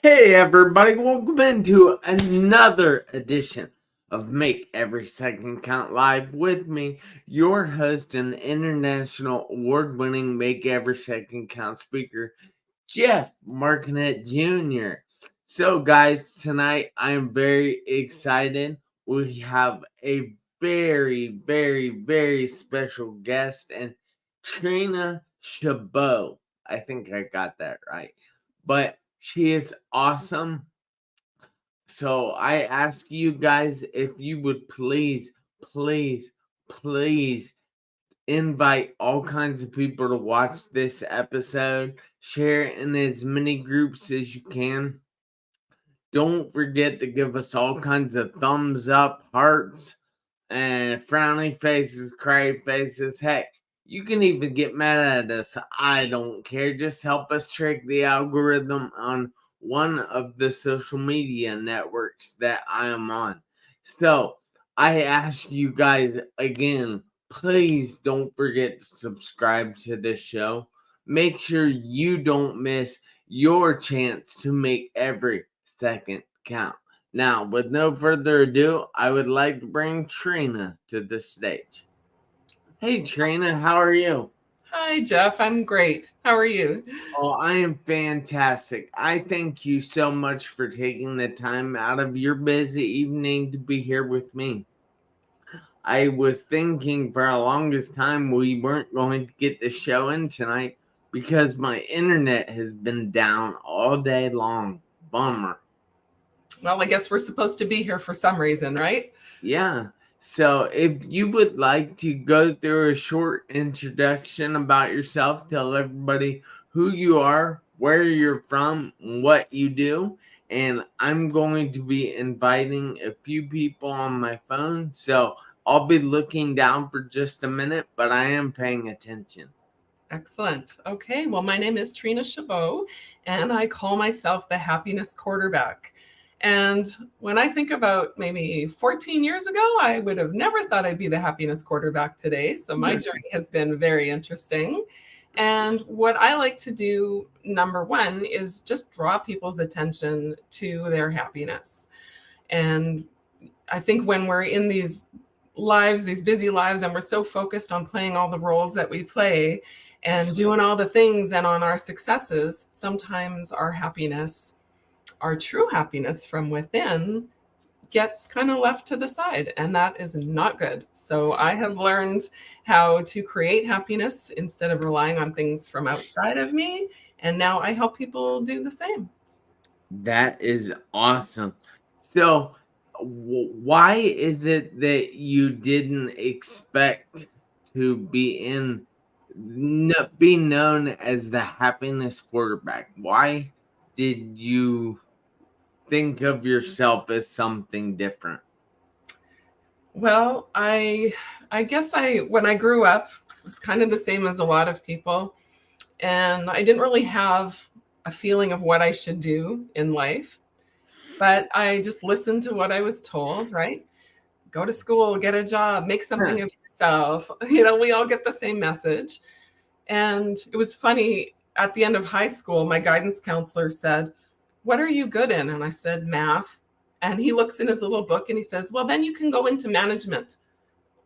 Hey everybody, welcome into another edition of Make Every Second Count Live with me, your host and international award-winning Make Every Second Count speaker, Jeff Marconette Jr. So guys, tonight I am very excited. We have a very special guest, and Trina Chabot. I think I got that right. But she is awesome. So I ask you guys if you would please invite all kinds of people to watch this episode. Share it in as many groups as you can. Don't forget to give us all kinds of thumbs up, hearts, and frowny faces, cry faces. Heck, you can even get mad at us. I don't care. Just help us trick the algorithm on one of the social media networks that I am on. So I ask you guys again, please don't forget to subscribe to this show. Make sure you don't miss your chance to make every second count. Now, with no further ado, I would like to bring Trina to the stage. Hey, Trina, how are you? Hi, Jeff. I'm great. How are you? Oh, I am fantastic. I thank you so much for taking the time out of your busy evening to be here with me. I was thinking for the longest time we weren't going to get the show in tonight because my internet has been down all day long. Bummer. Well, I guess we're supposed to be here for some reason, right? Yeah. So if you would like to go through a short introduction about yourself, tell everybody who you are, where you're from, what you do. And I'm going to be inviting a few people on my phone. So I'll be looking down for just a minute, but I am paying attention. Excellent. Okay. Well, my name is Trina Chabot, and I call myself the happiness quarterback. And when I think about maybe 14 years ago, I would have never thought I'd be the happiness quarterback today. So my journey has been very interesting. And what I like to do, number one, is just draw people's attention to their happiness. And I think when we're in these lives, these busy lives, and we're so focused on playing all the roles that we play and doing all the things and on our successes, sometimes our happiness, our true happiness from within, gets kind of left to the side, and that is not good. So I have learned how to create happiness instead of relying on things from outside of me, and now I help people do the same. That is awesome. So, why is it that you didn't expect to be known as the happiness quarterback? Why did you think of yourself as something different? Well, I guess I when I grew up was kind of the same as a lot of people, and I didn't really have a feeling of what I should do in life, but I just listened to what I was told, right? Go to school, get a job, make Huh. something of yourself. We all get the same message. And it was funny, at the end of high school, my guidance counselor said, "What are you good in?" And I said, "Math." And he looks in his little book and he says, "Well, then you can go into management."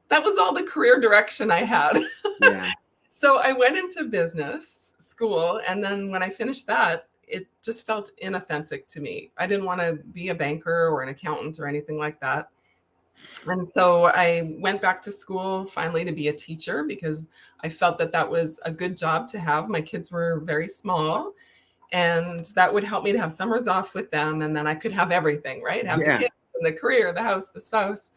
That was all the career direction I had. Yeah. So I went into business school. And then when I finished that, it just felt inauthentic to me. I didn't want to be a banker or an accountant or anything like that. And so I went back to school finally to be a teacher because I felt that that was a good job to have. My kids were very small, and that would help me to have summers off with them. And then I could have everything, right? Have the Yeah. kids and the career, the house, the spouse.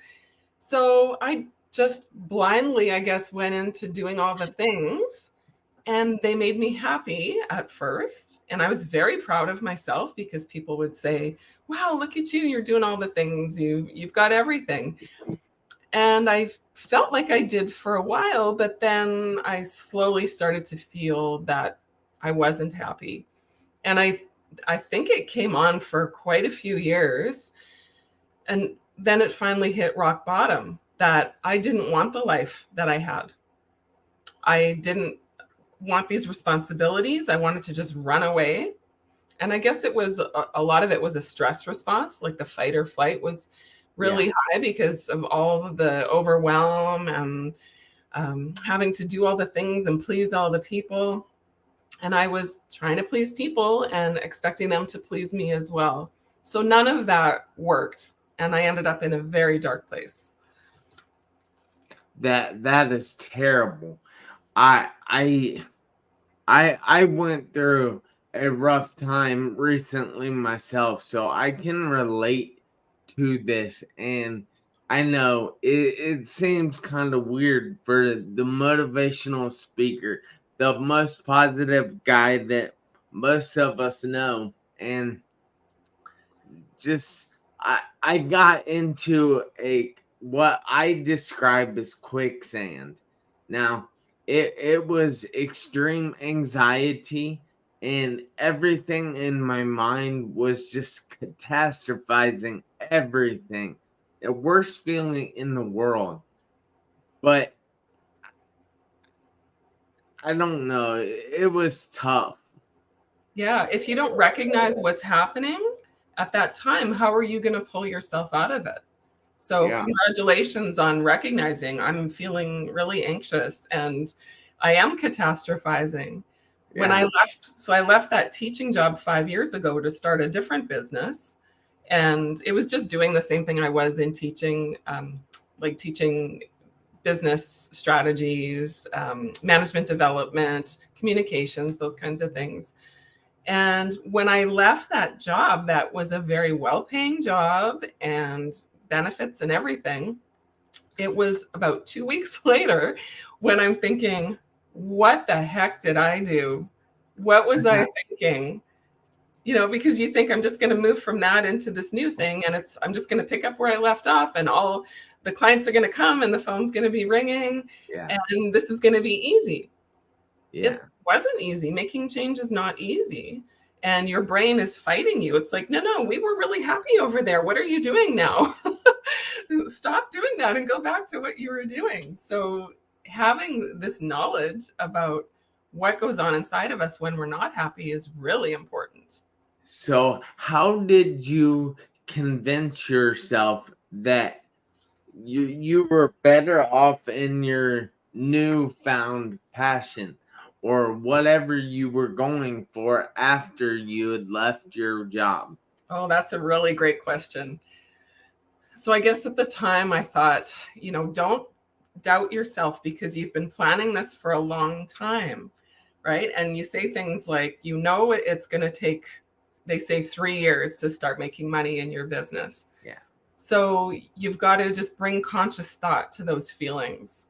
So I just blindly, I guess, went into doing all the things, and they made me happy at first. And I was very proud of myself because people would say, "Wow, look at you. You're doing all the things. You've got everything." And I felt like I did for a while, but then I slowly started to feel that I wasn't happy. And I think it came on for quite a few years. And then it finally hit rock bottom that I didn't want the life that I had. I didn't want these responsibilities. I wanted to just run away. And I guess it was a lot of it was a stress response, like the fight or flight was Yeah. really high because of all of the overwhelm and having to do all the things and please all the people. And I was trying to please people and expecting them to please me as well. So none of that worked. And I ended up in a very dark place. That is terrible. I went through a rough time recently myself, so I can relate to this. And I know it seems kind of weird for the motivational speaker, the most positive guy that most of us know. And just I got into a what I describe as quicksand. Now, it was extreme anxiety, and everything in my mind was just catastrophizing everything. The worst feeling in the world. But I don't know, it was tough. Yeah. If you don't recognize what's happening at that time, how are you going to pull yourself out of it? So, Yeah, congratulations on recognizing I'm feeling really anxious and I am catastrophizing. When I yeah, left, so I left that teaching job 5 years ago to start a different business. And it was just doing the same thing I was in teaching, like teaching business strategies, management development, communications, those kinds of things. And when I left that job, that was a very well paying job and benefits and everything. It was about 2 weeks later when I'm thinking, what the heck did I do? What was I thinking? Because you think I'm just going to move from that into this new thing and I'm just going to pick up where I left off and all the clients are going to come and the phone's going to be ringing yeah, and this is going to be easy. It yeah. wasn't easy. Making change is not easy. And your brain is fighting you. It's like, no, no, we were really happy over there. What are you doing now? Stop doing that and go back to what you were doing. So, having this knowledge about what goes on inside of us when we're not happy is really important. So, how did you convince yourself that you were better off in your newfound passion or whatever you were going for after you had left your job? Oh, that's a really great question. So I guess at the time I thought, don't doubt yourself because you've been planning this for a long time, right? And you say things like, it's going to take, they say 3 years to start making money in your business. Yeah. So you've got to just bring conscious thought to those feelings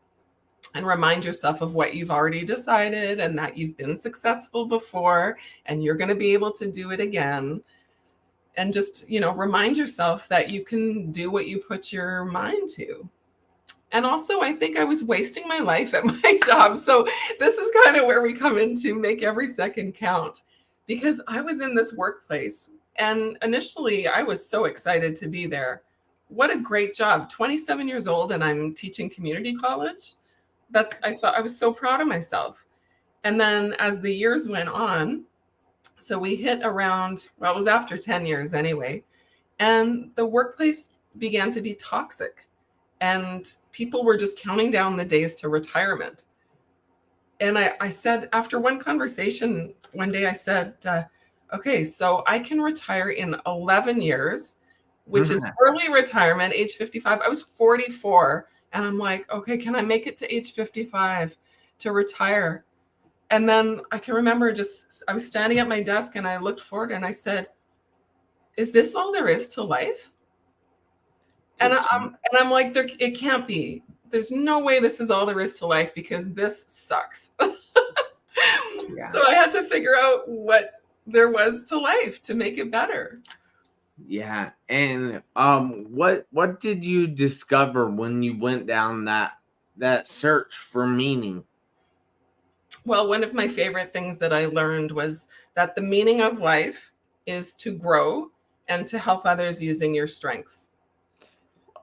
and remind yourself of what you've already decided and that you've been successful before and you're going to be able to do it again. And just, remind yourself that you can do what you put your mind to. And also, I think I was wasting my life at my job. So this is kind of where we come in to make every second count because I was in this workplace and initially I was so excited to be there. What a great job. 27 years old and I'm teaching community college. I thought I was so proud of myself. And then as the years went on, so we hit around, well, it was after 10 years anyway, and the workplace began to be toxic and people were just counting down the days to retirement. And I said, after one conversation one day, I said, okay, so I can retire in 11 years, which is early retirement, age 55. I was 44. And I'm like, okay, can I make it to age 55 to retire? And then I can remember I was standing at my desk and I looked forward and I said, is this all there is to life? And I'm like, it can't be. There's no way this is all there is to life because this sucks. Yeah. So I had to figure out what there was to life to make it better. Yeah. And what did you discover when you went down that search for meaning? Well, one of my favorite things that I learned was that the meaning of life is to grow and to help others using your strengths.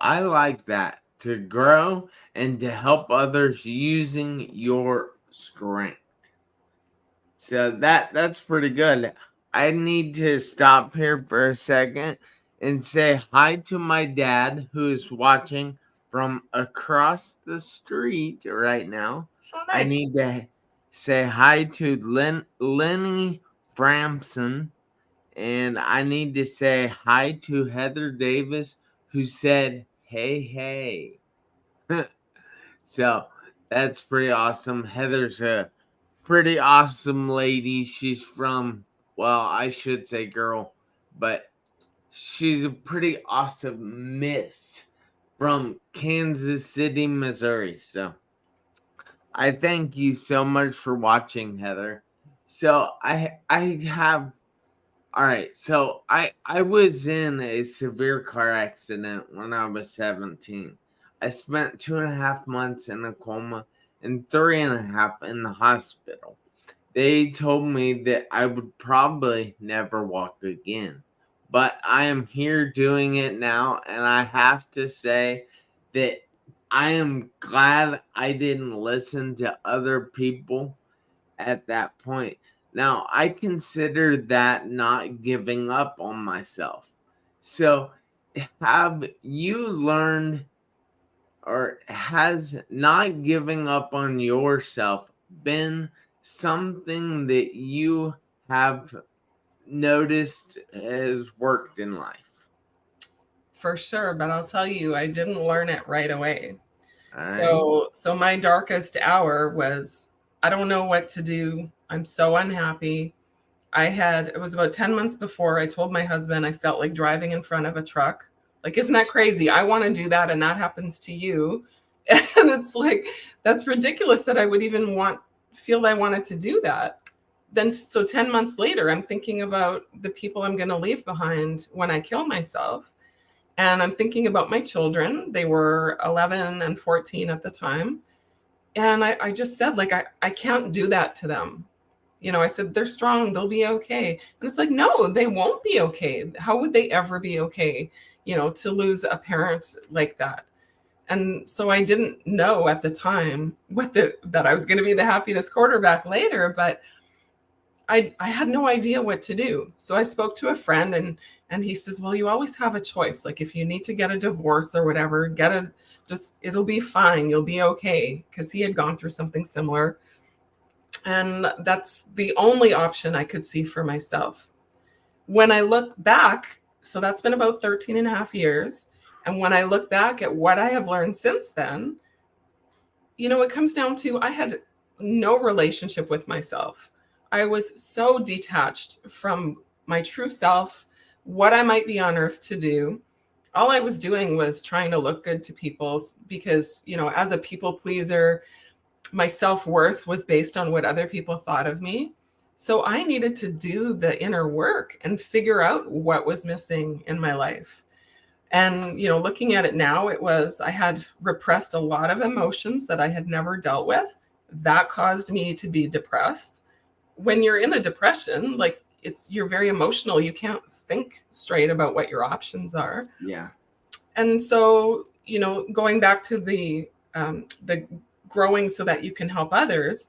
I like that, to grow and to help others using your strength. So that's pretty good. I need to stop here for a second and say hi to my dad who is watching from across the street right now. Oh, I nice. need to say hi to Lenny Framson, and I need to say hi to Heather Davis who said, "Hey, hey." So that's pretty awesome. Heather's a pretty awesome lady. She's from, well, I should say girl, but she's a pretty awesome miss from Kansas City, Missouri. So I thank you so much for watching, Heather. So I have all right. So I was in a severe car accident when I was 17. I spent 2.5 months in a coma and 3.5 in the hospital. They told me that I would probably never walk again. But I am here doing it now, and I have to say that I am glad I didn't listen to other people at that point. Now, I consider that not giving up on myself. So, have you learned, or has not giving up on yourself been something that you have noticed has worked in life? For sure, but I'll tell you, I didn't learn it right away. All right. So my darkest hour was, I don't know what to do. I'm so unhappy. It was about 10 months before I told my husband I felt like driving in front of a truck. Like, isn't that crazy? I want to do that and that happens to you. And it's like, that's ridiculous that I would even feel I wanted to do that. Then, so 10 months later, I'm thinking about the people I'm going to leave behind when I kill myself. And I'm thinking about my children. They were 11 and 14 at the time. And I just said, like, I can't do that to them. I said, they're strong, they'll be okay. And it's like, no, they won't be okay. How would they ever be okay, to lose a parent like that? And so I didn't know at the time that I was going to be the happiness quarterback later, but I had no idea what to do. So I spoke to a friend and he says, well, you always have a choice. Like if you need to get a divorce or whatever, it'll be fine. You'll be okay. Cause he had gone through something similar. And that's the only option I could see for myself. When I look back, so that's been about 13 and a half years. And when I look back at what I have learned since then, it comes down to I had no relationship with myself. I was so detached from my true self, what I might be on earth to do. All I was doing was trying to look good to people because, as a people pleaser, my self-worth was based on what other people thought of me. So I needed to do the inner work and figure out what was missing in my life. And, looking at it now, I had repressed a lot of emotions that I had never dealt with. That caused me to be depressed. When you're in a depression, like you're very emotional. You can't think straight about what your options are. Yeah. And so, going back to the growing so that you can help others,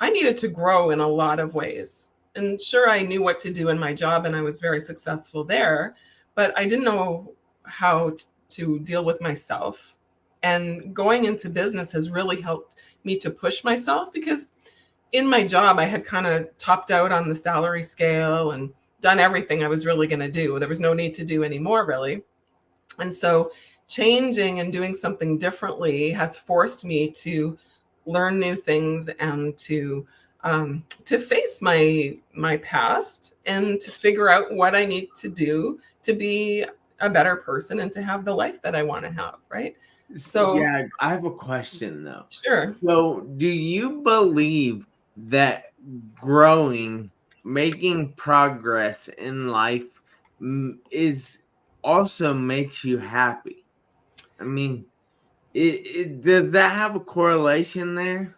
I needed to grow in a lot of ways. And sure, I knew what to do in my job and I was very successful there, but I didn't know how to deal with myself. And going into business has really helped me to push myself because in my job, I had kind of topped out on the salary scale and done everything I was really going to do. There was no need to do any more, really. And so changing and doing something differently has forced me to learn new things and to face my past and to figure out what I need to do to be a better person and to have the life that I want to have, right? So Yeah, I have a question though. sure. So, do you believe that growing, making progress in life is also makes you happy? I mean, does that have a correlation there?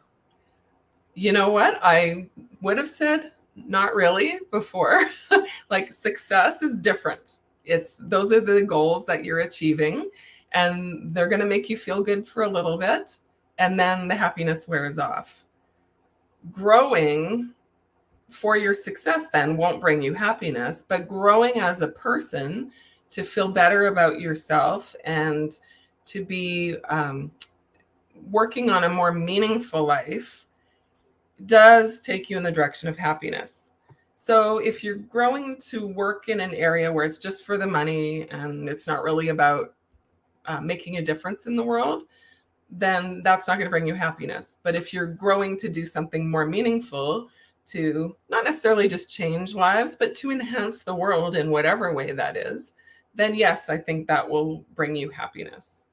You know what? I would have said not really before. Like success is different. Those are the goals that you're achieving and they're going to make you feel good for a little bit and then the happiness wears off. Growing for your success then won't bring you happiness, but growing as a person to feel better about yourself and to be working on a more meaningful life does take you in the direction of happiness. So if you're growing to work in an area where it's just for the money and it's not really about making a difference in the world, then that's not going to bring you happiness. But if you're growing to do something more meaningful, to not necessarily just change lives, but to enhance the world in whatever way that is, then yes, I think that will bring you happiness.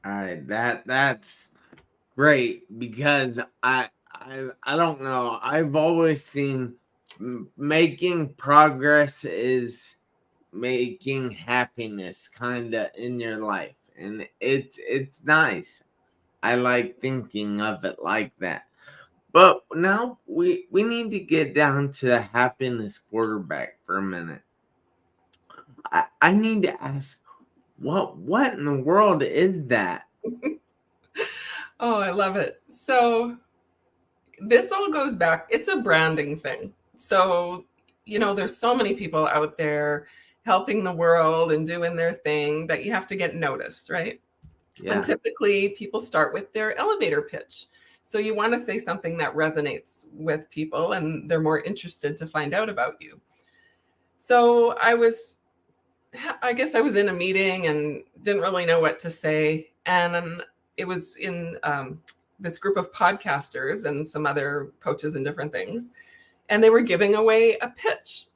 All right, that's great, because I don't know. I've always seen making progress is making happiness kind of in your life, and it's nice. I like thinking of it like that. But now we need to get down to the happiness quarterback for a minute. I need to ask, what in the world is that? Oh, I love it. So this all goes back, it's a branding thing. So, there's so many people out there helping the world and doing their thing that you have to get noticed, right? And Yeah. typically people start with their elevator pitch. So you want to say something that resonates with people and they're more interested to find out about you. So I guess I was in a meeting and didn't really know what to say. And it was in this group of podcasters and some other coaches and different things. And they were giving away a pitch.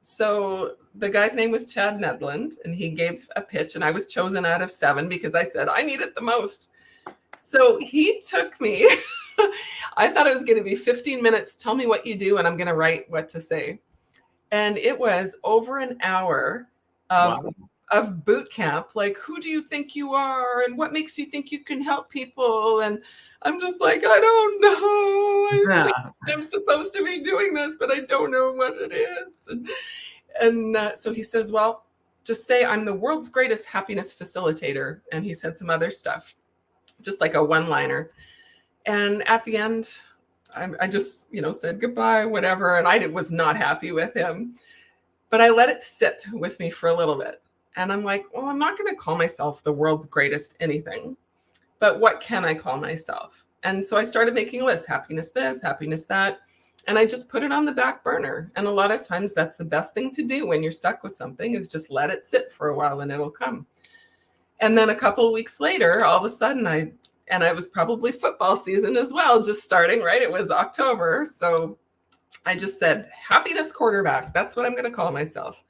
So the guy's name was Chad Nedland, and he gave a pitch, and I was chosen out of 7 because I said I need it the most. So he took me. I thought it was going to be 15 minutes. Tell me what you do, and I'm going to write what to say. And it was over an hour of boot camp. Like, who do you think you are, and what makes you think you can help people? And I'm just like, I don't know. I think I'm supposed to be doing this, but I don't know what it is. And so he says, well, just say I'm the world's greatest happiness facilitator. And he said some other stuff, just like a one-liner. And at the end, I just, said goodbye, whatever. And I was not happy with him, but I let it sit with me for a little bit. And I'm like, well, I'm not going to call myself the world's greatest anything, but what can I call myself? And so I started making a list, happiness this, happiness that. And I just put it on the back burner. And a lot of times that's the best thing to do when you're stuck with something, is just let it sit for a while and it'll come. And then a couple of weeks later, all of a sudden it was probably football season as well, just starting, right? It was October. So I just said, happiness quarterback. That's what I'm going to call myself.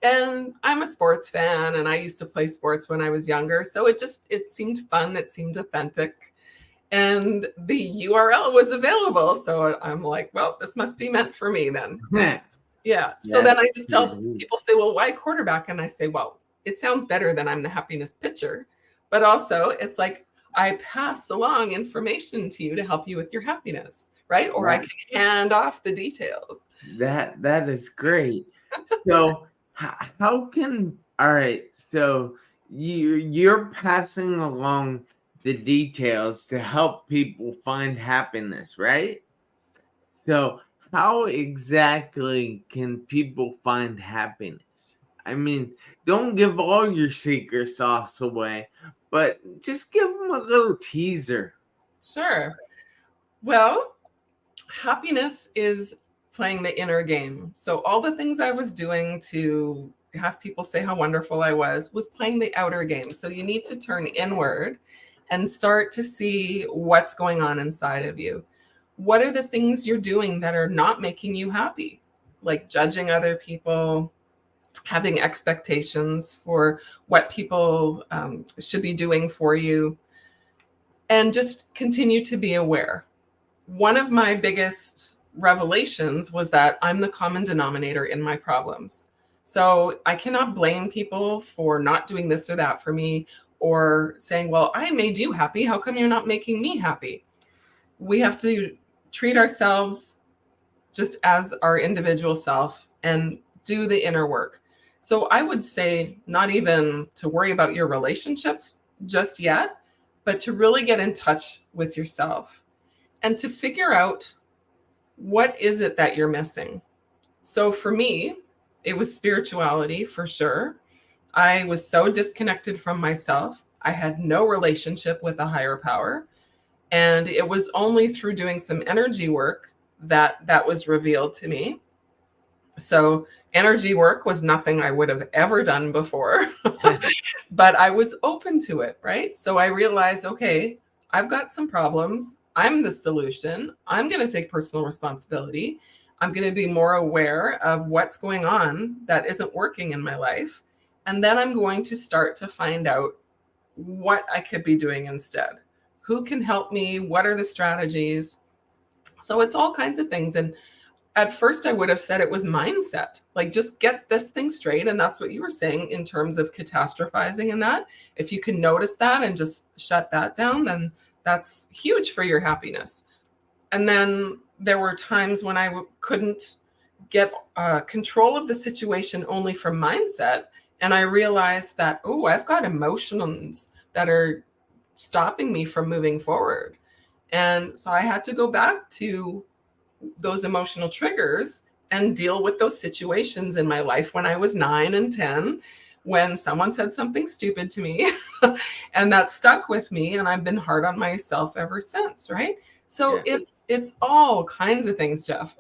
And I'm a sports fan, and I used to play sports when I was younger. So it seemed fun. It seemed authentic. And the URL was available. So I'm like, well, this must be meant for me then. Yeah. So then I just tell people, say, well, why quarterback? And I say, well, it sounds better than I'm the happiness pitcher. But also it's like, I pass along information to you to help you with your happiness, right? Or I can hand off the details. That is great. So how can, all right, so you're passing along the details to help people find happiness, right? So how exactly can people find happiness? I mean, don't give all your secret sauce away, but just give them a little teaser. Sure. Well, happiness is playing the inner game. So all the things I was doing to have people say how wonderful I was playing the outer game. So you need to turn inward and start to see what's going on inside of you. What are the things you're doing that are not making you happy? Like judging other people, having expectations for what people should be doing for you, and just continue to be aware. One of my biggest revelations was that I'm the common denominator in my problems. So I cannot blame people for not doing this or that for me, or saying, well, I made you happy. How come you're not making me happy? We have to treat ourselves just as our individual self and do the inner work. So I would say not even to worry about your relationships just yet, but to really get in touch with yourself and to figure out what is it that you're missing? So for me, it was spirituality for sure. I was so disconnected from myself. I had no relationship with a higher power. And it was only through doing some energy work that that was revealed to me. So energy work was nothing I would have ever done before, but I was open to it, right? So I realized, okay, I've got some problems. I'm the solution. I'm going to take personal responsibility. I'm going to be more aware of what's going on that isn't working in my life. And then I'm going to start to find out what I could be doing instead. Who can help me? What are the strategies? So it's all kinds of things. And at first, I would have said it was mindset, like just get this thing straight. And that's what you were saying in terms of catastrophizing and that. If you can notice that and just shut that down, then that's huge for your happiness. And then there were times when I couldn't get control of the situation only from mindset. And I realized that, oh, I've got emotions that are stopping me from moving forward. And so I had to go back to those emotional triggers and deal with those situations in my life when I was 9 and 10, when someone said something stupid to me and that stuck with me. And I've been hard on myself ever since, right? So Yeah. it's all kinds of things, Jeff.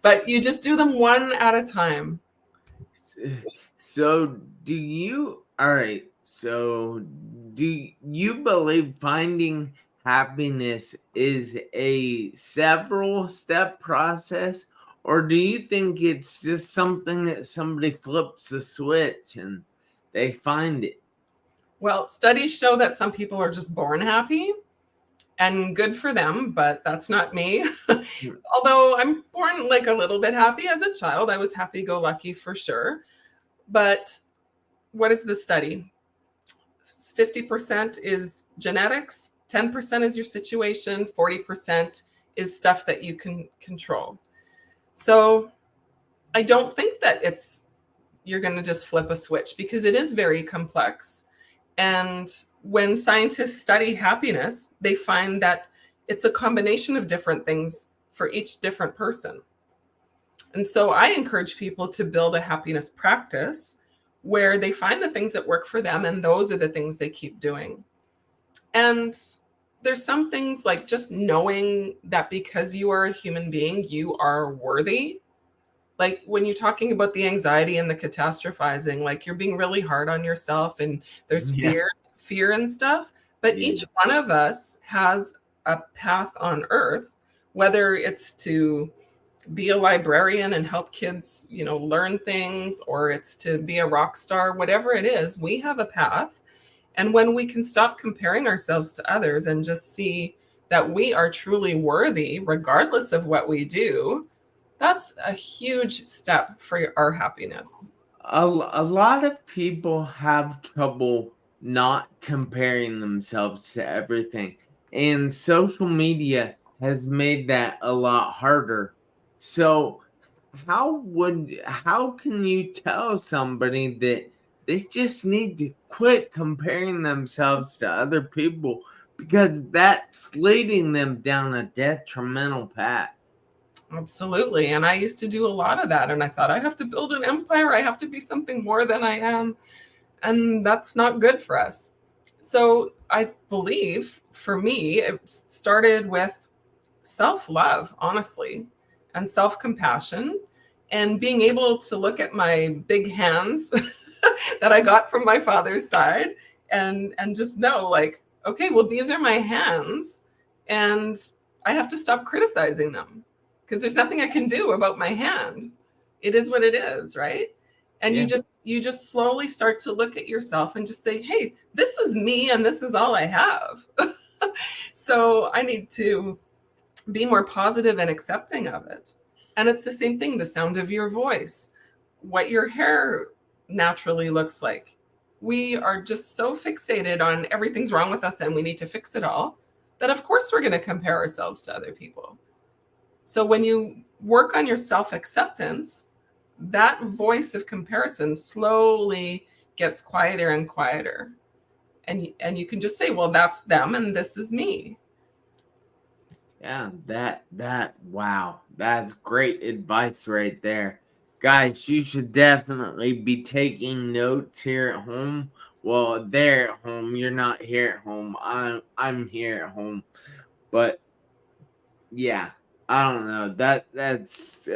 But you just do them one at a time. So do you, all right, so do you believe finding happiness is a several step process, or do you think it's just something that somebody flips a switch and they find it? Well, studies show that some people are just born happy, and good for them, but that's not me. Although I'm born like a little bit happy as a child, I was happy go lucky for sure. But what is the study? 50% is genetics, 10% is your situation, 40% is stuff that you can control. So I don't think that you're going to just flip a switch, because it is very complex. And when scientists study happiness, they find that it's a combination of different things for each different person. And so I encourage people to build a happiness practice where they find the things that work for them, and those are the things they keep doing. And there's some things like just knowing that because you are a human being, you are worthy. Like when you're talking about the anxiety and the catastrophizing, like you're being really hard on yourself and there's Yeah. fear and stuff. But Yeah. each one of us has a path on earth, whether it's to be a librarian and help kids, learn things, or it's to be a rock star, whatever it is, we have a path. And when we can stop comparing ourselves to others and just see that we are truly worthy, regardless of what we do, that's a huge step for our happiness. A lot of people have trouble not comparing themselves to everything, and social media has made that a lot harder. So, how can you tell somebody that they just need to quit comparing themselves to other people, because that's leading them down a detrimental path? Absolutely. And I used to do a lot of that. And I thought, I have to build an empire. I have to be something more than I am. And that's not good for us. So I believe for me, it started with self love, honestly, and self compassion, and being able to look at my big hands that I got from my father's side, and just know, like, okay, well, these are my hands, and I have to stop criticizing them, because there's nothing I can do about my hand. It is what it is, right? And Yeah. you just slowly start to look at yourself and just say, hey, this is me and this is all I have. So I need to be more positive and accepting of it. And it's the same thing, the sound of your voice, what your hair naturally looks like. We are just so fixated on everything's wrong with us and we need to fix it all, that of course we're going to compare ourselves to other people. So when you work on your self acceptance, that voice of comparison slowly gets quieter and quieter. And you can just say, well, that's them and this is me. Yeah, wow, that's great advice right there. Guys, you should definitely be taking notes here at home. Well, there at home, you're not here at home. I'm here at home. But yeah, I don't know. That's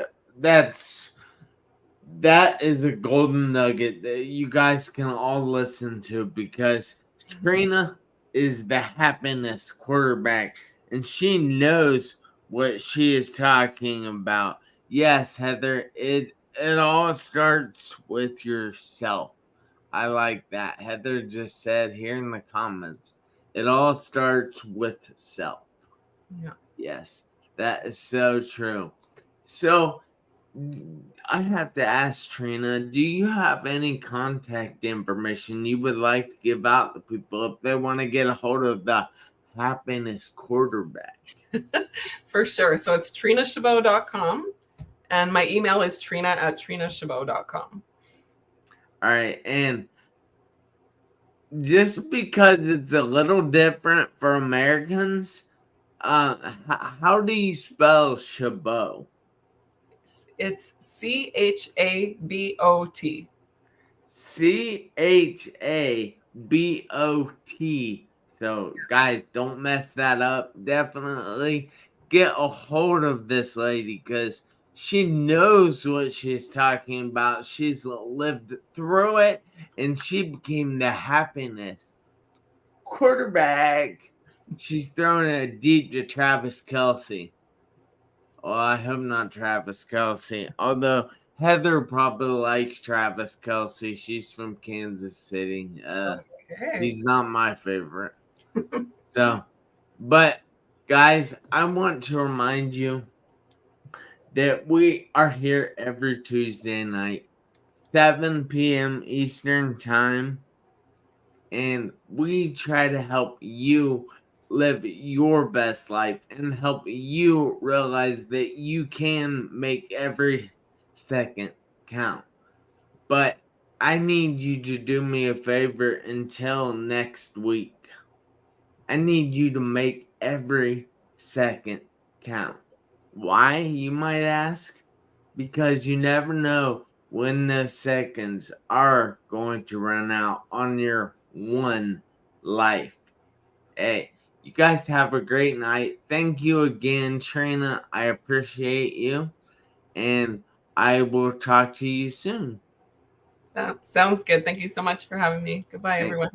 that is a golden nugget that you guys can all listen to, because Trina is the happiness quarterback and she knows what she is talking about. Yes, Heather, it all starts with yourself. I like that. Heather just said here in the comments, it all starts with self. Yeah. Yes, that is so true. So, I have to ask Trina, do you have any contact information you would like to give out to people if they want to get a hold of the happiness quarterback? For sure. So it's trinachabot.com. And my email is trina@trinachabot.com. All right, and just because it's a little different for Americans, how do you spell Chabot? It's CHABOT. Chabot. So, guys, don't mess that up. Definitely get a hold of this lady because she knows what she's talking about. She's lived through it and she became the happiness quarterback. She's throwing it deep to Travis Kelsey. Well, I hope not Travis Kelsey. Although Heather probably likes Travis Kelsey. She's from Kansas City. Okay. He's not my favorite. So, but guys, I want to remind you that we are here every Tuesday night, 7 p.m. Eastern Time, and we try to help you live your best life and help you realize that you can make every second count. But I need you to do me a favor until next week. I need you to make every second count. Why, you might ask? Because you never know when those seconds are going to run out on your one life. Hey, you guys have a great night. Thank you again, Trina. I appreciate you. And I will talk to you soon. That sounds good. Thank you so much for having me. Goodbye, Thank everyone.